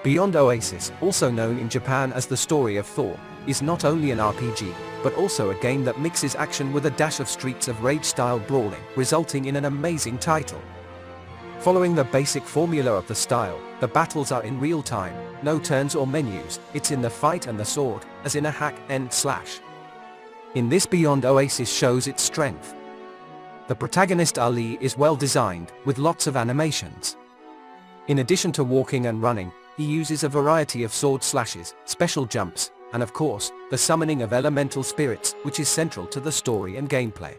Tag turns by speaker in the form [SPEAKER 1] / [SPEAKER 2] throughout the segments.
[SPEAKER 1] Beyond Oasis, also known in Japan as The Story of Thor, is not only an RPG, but also a game that mixes action with a dash of Streets of Rage-style brawling, resulting in an amazing title. Following the basic formula of the style, the battles are in real time, no turns or menus, it's in the fight and the sword, as in a hack and slash. In this, Beyond Oasis shows its strength. The protagonist Ali is well designed, with lots of animations. In addition to walking and running, he uses a variety of sword slashes, special jumps, and of course, the summoning of elemental spirits, which is central to the story and gameplay.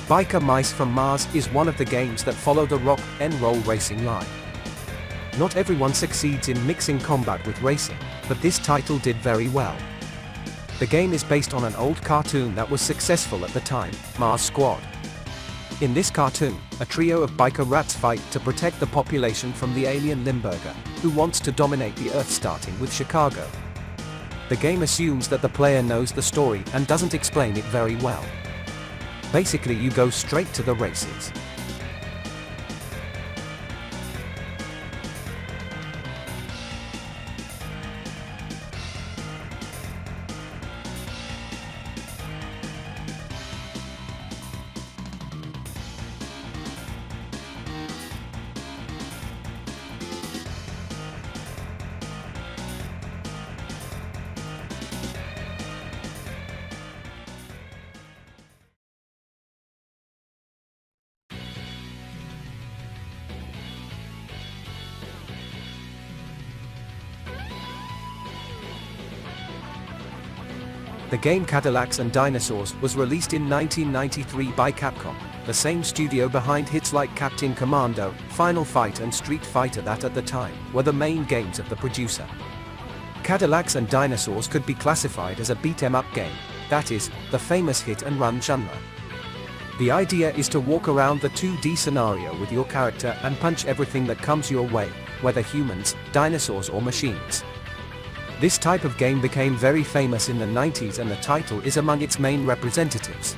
[SPEAKER 1] Biker Mice from Mars is one of the games that follow the rock and roll racing line. Not everyone succeeds in mixing combat with racing, but this title did very well. The game is based on an old cartoon that was successful at the time, Mars Squad. In this cartoon, a trio of biker rats fight to protect the population from the alien Limburger, who wants to dominate the Earth, starting with Chicago. The game assumes that the player knows the story and doesn't explain it very well. Basically, you go straight to the races. The game Cadillacs and Dinosaurs was released in 1993 by Capcom, the same studio behind hits like Captain Commando, Final Fight and Street Fighter that at the time were the main games of the producer. Cadillacs and Dinosaurs could be classified as a beat-em-up game, that is, the famous hit-and-run genre. The idea is to walk around the 2D scenario with your character and punch everything that comes your way, whether humans, dinosaurs or machines. This type of game became very famous in the 90s and the title is among its main representatives.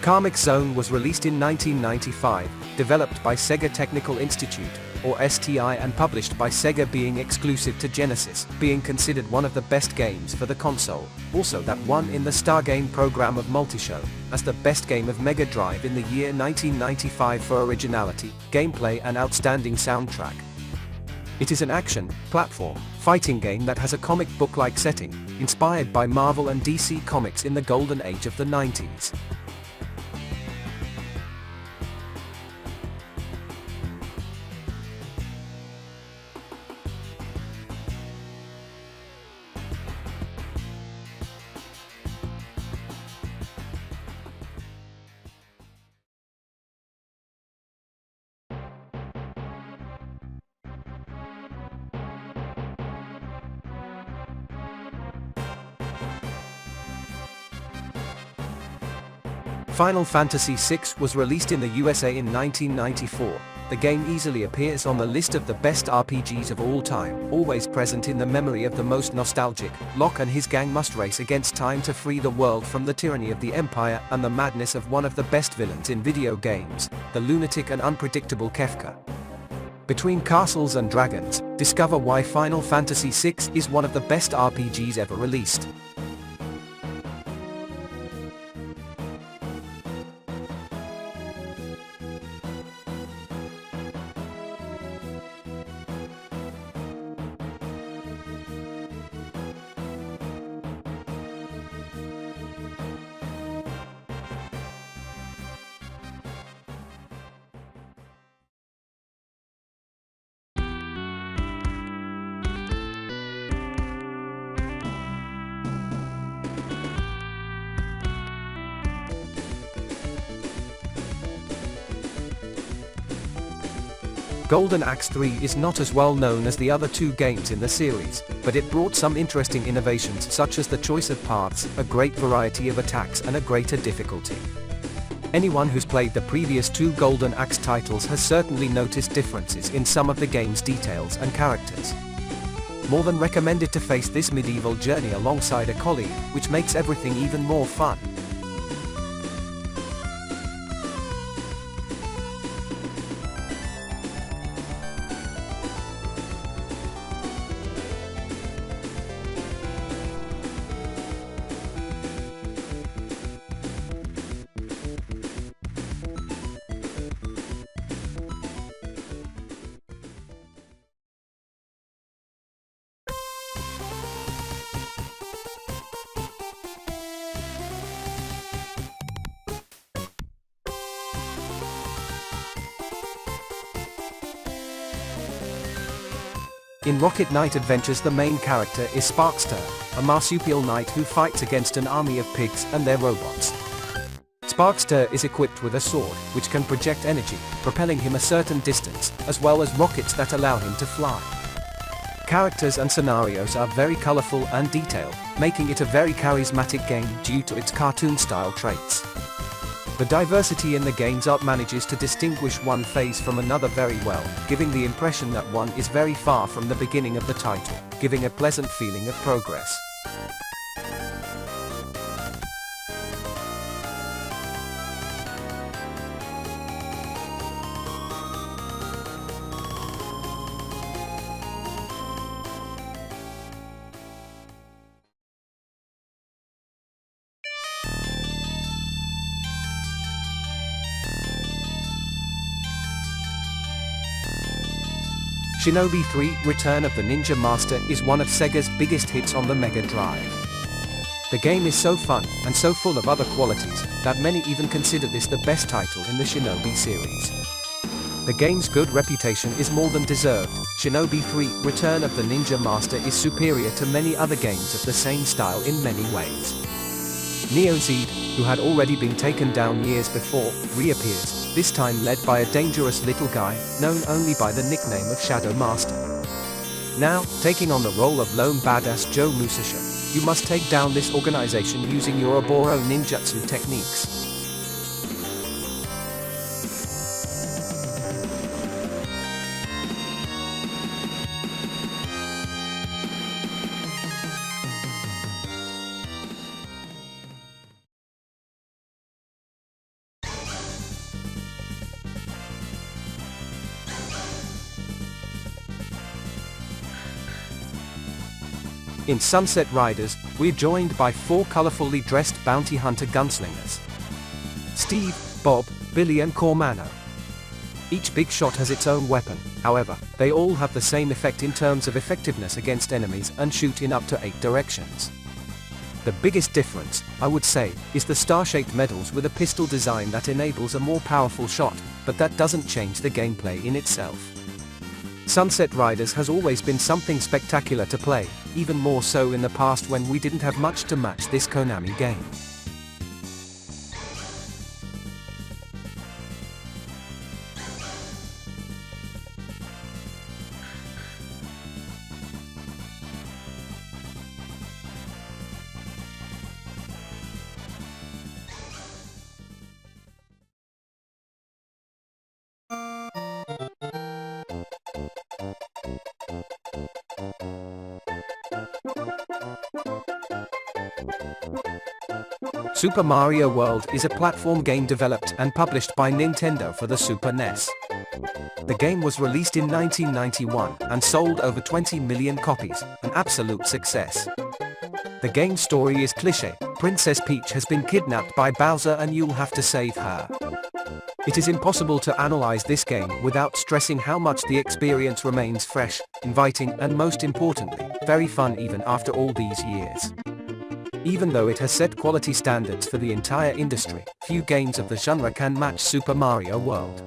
[SPEAKER 1] Karmic Zone was released in 1995, developed by Sega Technical Institute, or STI, and published by Sega, being exclusive to Genesis, being considered one of the best games for the console, also that won in the Star Game program of Multishow, as the best game of Mega Drive in the year 1995 for originality, gameplay and outstanding soundtrack. It is an action, platform, fighting game that has a comic book-like setting, inspired by Marvel and DC Comics in the golden age of the 90s. Final Fantasy VI was released in the USA in 1994. The game easily appears on the list of the best RPGs of all time, always present in the memory of the most nostalgic. Locke and his gang must race against time to free the world from the tyranny of the Empire and the madness of one of the best villains in video games, the lunatic and unpredictable Kefka. Between castles and dragons, discover why Final Fantasy VI is one of the best RPGs ever released. Golden Axe 3 is not as well known as the other two games in the series, but it brought some interesting innovations such as the choice of paths, a great variety of attacks and a greater difficulty. Anyone who's played the previous two Golden Axe titles has certainly noticed differences in some of the game's details and characters. More than recommended to face this medieval journey alongside a colleague, which makes everything even more fun. In Rocket Knight Adventures, the main character is Sparkster, a marsupial knight who fights against an army of pigs and their robots. Sparkster is equipped with a sword, which can project energy, propelling him a certain distance, as well as rockets that allow him to fly. Characters and scenarios are very colorful and detailed, making it a very charismatic game due to its cartoon-style traits. The diversity in the game's art manages to distinguish one phase from another very well, giving the impression that one is very far from the beginning of the title, giving a pleasant feeling of progress. Shinobi 3: Return of the Ninja Master is one of Sega's biggest hits on the Mega Drive. The game is so fun, and so full of other qualities, that many even consider this the best title in the Shinobi series. The game's good reputation is more than deserved. Shinobi 3: Return of the Ninja Master is superior to many other games of the same style in many ways. Neo Zed, who had already been taken down years before, reappears, this time led by a dangerous little guy, known only by the nickname of Shadow Master. Now, taking on the role of lone badass Joe Musasha, you must take down this organization using your Oboro ninjutsu techniques. In Sunset Riders, we're joined by four colorfully dressed bounty hunter gunslingers: Steve, Bob, Billy and Cormano. Each big shot has its own weapon, however, they all have the same effect in terms of effectiveness against enemies and shoot in up to 8 directions. The biggest difference, I would say, is the star-shaped medals with a pistol design that enables a more powerful shot, but that doesn't change the gameplay in itself. Sunset Riders has always been something spectacular to play, even more so in the past when we didn't have much to match this Konami game. Super Mario World is a platform game developed and published by Nintendo for the Super NES. The game was released in 1991 and sold over 20 million copies, an absolute success. The game's story is cliché: Princess Peach has been kidnapped by Bowser and you'll have to save her. It is impossible to analyze this game without stressing how much the experience remains fresh, inviting and most importantly, very fun even after all these years. Even though it has set quality standards for the entire industry, few games of the genre can match Super Mario World.